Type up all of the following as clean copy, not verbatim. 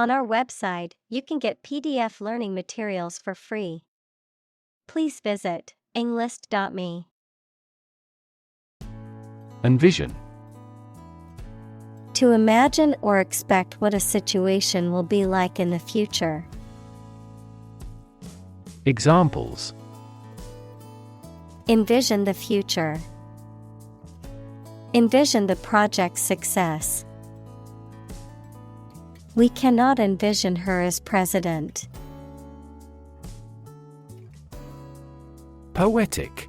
On our website, you can get PDF learning materials for free. Please visit englist.me. Envision. To imagine or expect what a situation will be like in the future. Examples. Envision the future. Envision the project's success. We cannot envision her as president. Poetic.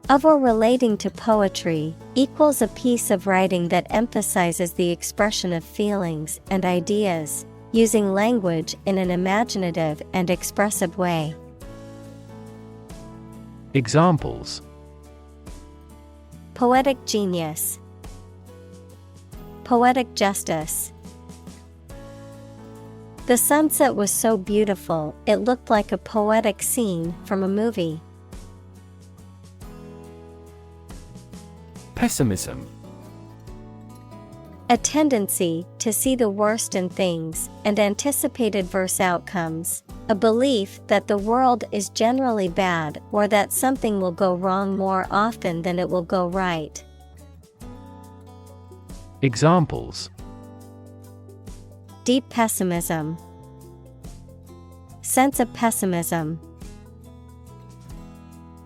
Of or relating to poetry, equals a piece of writing that emphasizes the expression of feelings and ideas, using language in an imaginative and expressive way. Examples. Poetic genius. Poetic justice. The sunset was so beautiful, it looked like a poetic scene from a movie. Pessimism. A tendency to see the worst in things and anticipate adverse outcomes. A belief that the world is generally bad or that something will go wrong more often than it will go right. Examples. Deep pessimism. Sense of pessimism.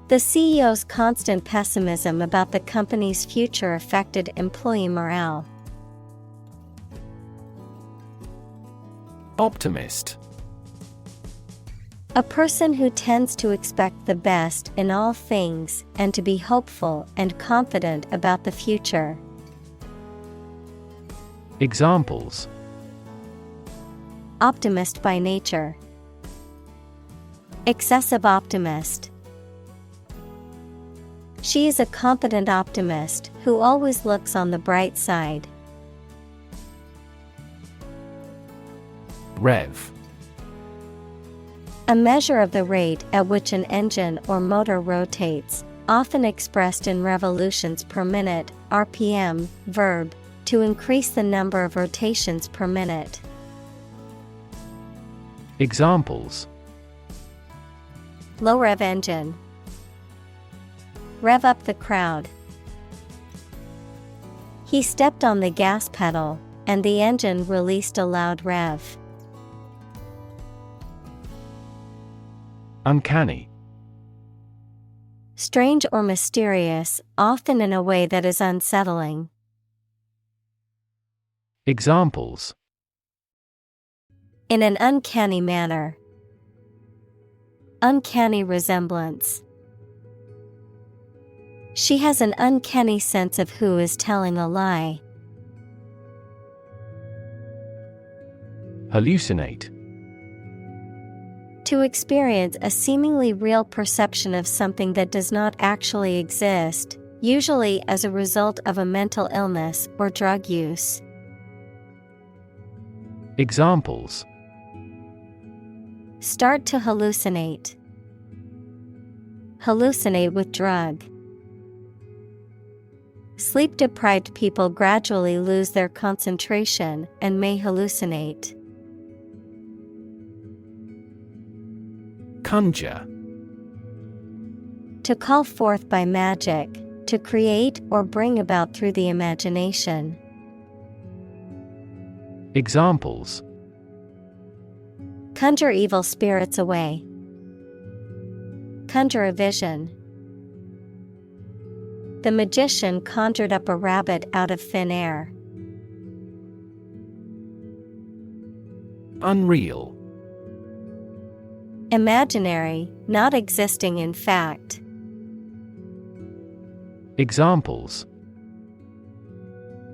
The CEO's constant pessimism about the company's future affected employee morale. Optimist. A person who tends to expect the best in all things and to be hopeful and confident about the future. Examples. Optimist by nature. Excessive optimist. She is a confident optimist who always looks on the bright side. Rev. A measure of the rate at which an engine or motor rotates, often expressed in revolutions per minute, RPM, verb, to increase the number of rotations per minute. Examples. Low rev engine. Rev up the crowd. He stepped on the gas pedal, and the engine released a loud rev. Uncanny. Strange or mysterious, often in a way that is unsettling. Examples. In an uncanny manner. Uncanny resemblance. She has an uncanny sense of who is telling a lie. Hallucinate. To experience a seemingly real perception of something that does not actually exist, usually as a result of a mental illness or drug use. Examples. Start to hallucinate. Hallucinate with drug. Sleep-deprived people gradually lose their concentration and may hallucinate. Conjure. To call forth by magic, to create or bring about through the imagination. Examples. Conjure evil spirits away. Conjure a vision. The magician conjured up a rabbit out of thin air. Unreal. Imaginary, not existing in fact. Examples.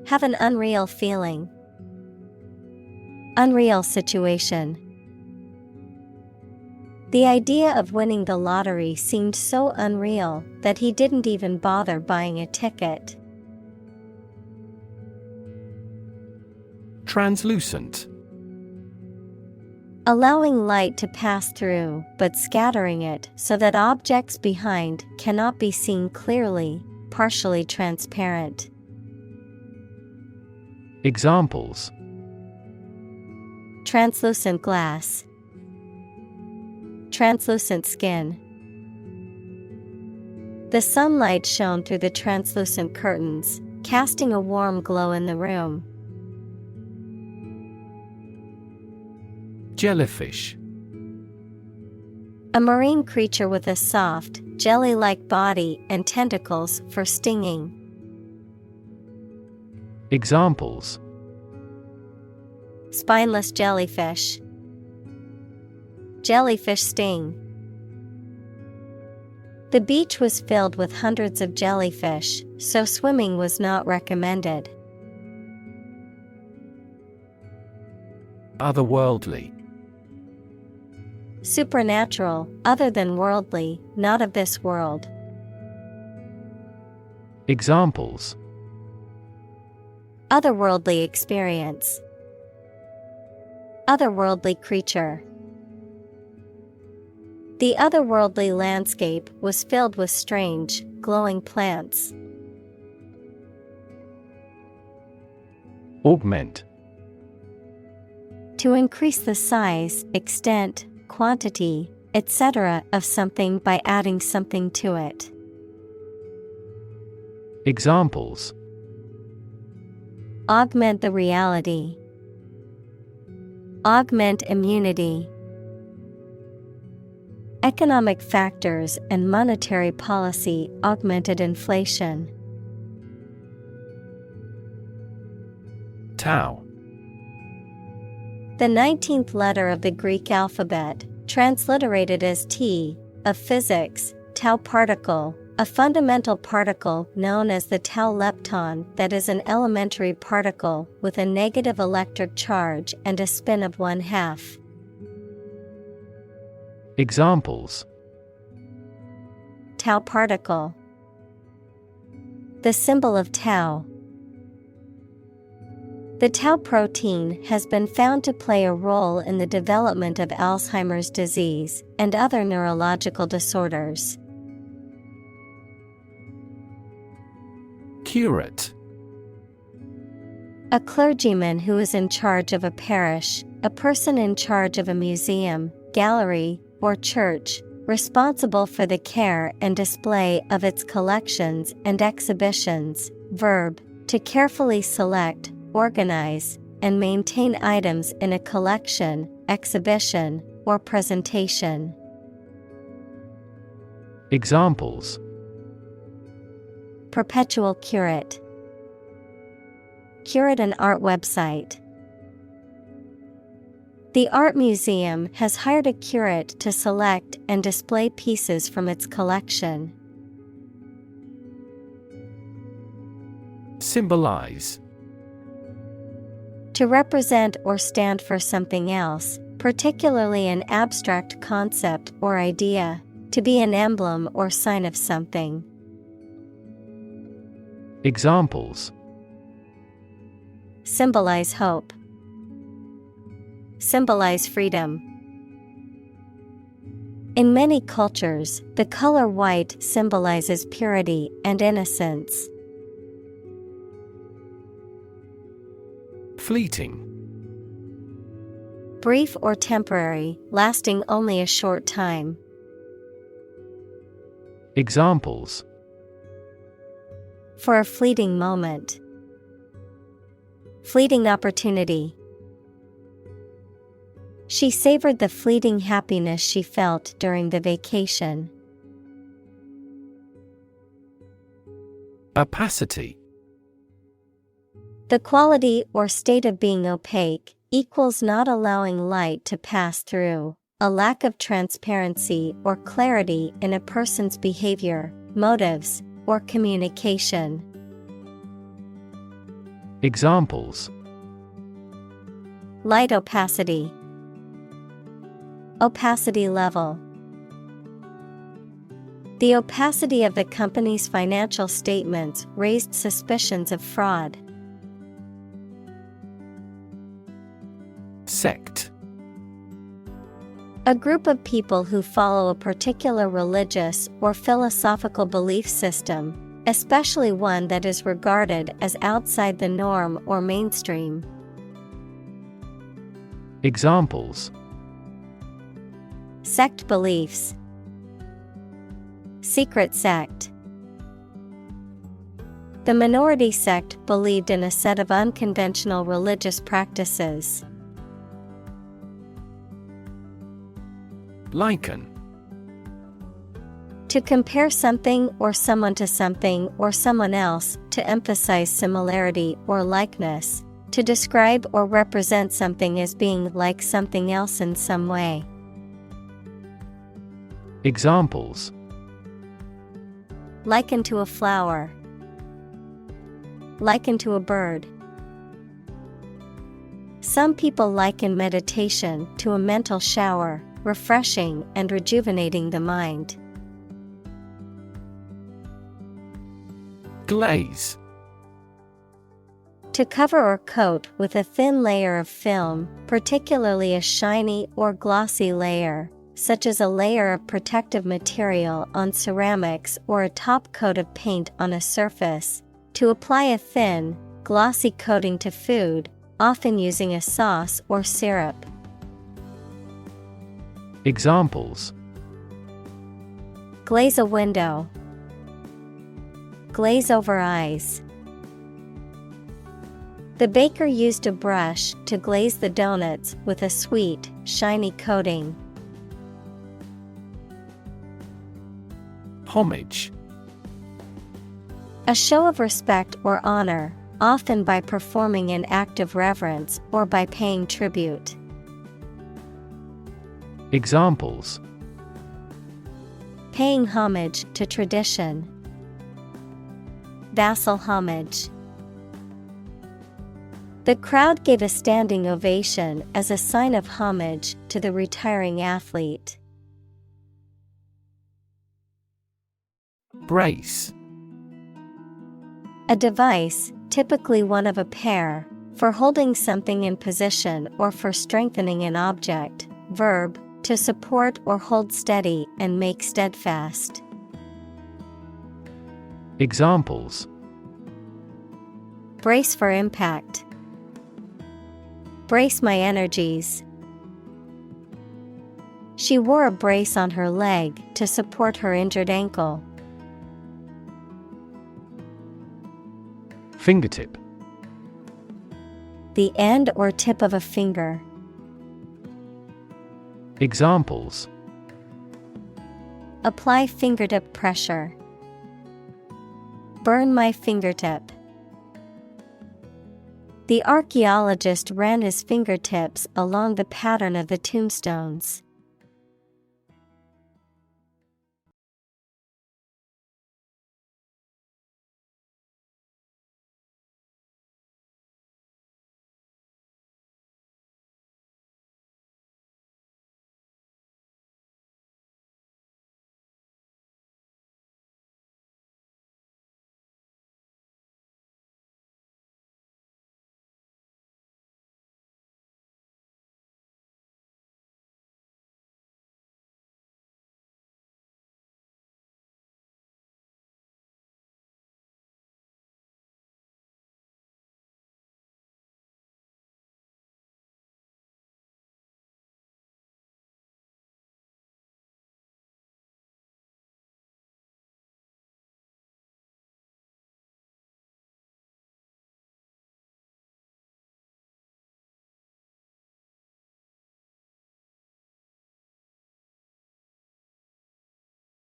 Have an unreal feeling. Unreal situation. The idea of winning the lottery seemed so unreal that he didn't even bother buying a ticket. Translucent. Allowing light to pass through, but scattering it so that objects behind cannot be seen clearly, partially transparent. Examples. Translucent glass. Translucent skin. The sunlight shone through the translucent curtains, casting a warm glow in the room. Jellyfish. A marine creature with a soft, jelly-like body and tentacles for stinging. Examples: Spineless jellyfish. Jellyfish sting. The beach was filled with hundreds of jellyfish, so swimming was not recommended. Otherworldly. Supernatural, other than worldly, not of this world. Examples: Otherworldly experience. Otherworldly creature. The otherworldly landscape was filled with strange, glowing plants. Augment. To increase the size, extent, quantity, etc. of something by adding something to it. Examples: Augment the reality. Augment immunity. Economic factors and monetary policy augmented inflation. Tau. The 19th letter of the Greek alphabet, transliterated as T, of physics, tau particle, a fundamental particle known as the tau lepton that is an elementary particle with a negative electric charge and a spin of 1/2. Examples: Tau particle. The symbol of tau. The tau protein has been found to play a role in the development of Alzheimer's disease and other neurological disorders. Curate. A clergyman who is in charge of a parish, a person in charge of a museum, gallery, or church, responsible for the care and display of its collections and exhibitions. Verb: to carefully select, organize, and maintain items in a collection, exhibition, or presentation. Examples: Perpetual curate. Curate an art website. The art museum has hired a curate to select and display pieces from its collection. Symbolize. To represent or stand for something else, particularly an abstract concept or idea, to be an emblem or sign of something. Examples: Symbolize hope. Symbolize freedom. In many cultures, the color white symbolizes purity and innocence. Fleeting. Brief or temporary, lasting only a short time. Examples: For a fleeting moment. Fleeting opportunity. She savored the fleeting happiness she felt during the vacation. Opacity. The quality or state of being opaque, equals not allowing light to pass through, a lack of transparency or clarity in a person's behavior, motives, or communication. Examples: Light opacity. Opacity level. The opacity of the company's financial statements raised suspicions of fraud. Sect. A group of people who follow a particular religious or philosophical belief system, especially one that is regarded as outside the norm or mainstream. Examples: sect beliefs, secret sect. The minority sect believed in a set of unconventional religious practices. Liken. To compare something or someone to something or someone else, to emphasize similarity or likeness, to describe or represent something as being like something else in some way. Examples: liken to a flower, liken to a bird. Some people liken meditation to a mental shower, refreshing and rejuvenating the mind. Glaze. To cover or coat with a thin layer of film, particularly a shiny or glossy layer, such as a layer of protective material on ceramics or a top coat of paint on a surface. To apply a thin, glossy coating to food, often using a sauce or syrup. Examples: glaze a window, glaze over eyes. The baker used a brush to glaze the donuts with a sweet, shiny coating. Homage. A show of respect or honor, often by performing an act of reverence or by paying tribute. Examples: paying homage to tradition, vassal homage. The crowd gave a standing ovation as a sign of homage to the retiring athlete. Brace. A device, typically one of a pair, for holding something in position or for strengthening an object. Verb, to support or hold steady and make steadfast. Examples: brace for impact, brace my energies. She wore a brace on her leg to support her injured ankle. Fingertip. The end or tip of a finger. Examples: apply fingertip pressure, burn my fingertip. The archaeologist ran his fingertips along the pattern of the tombstones.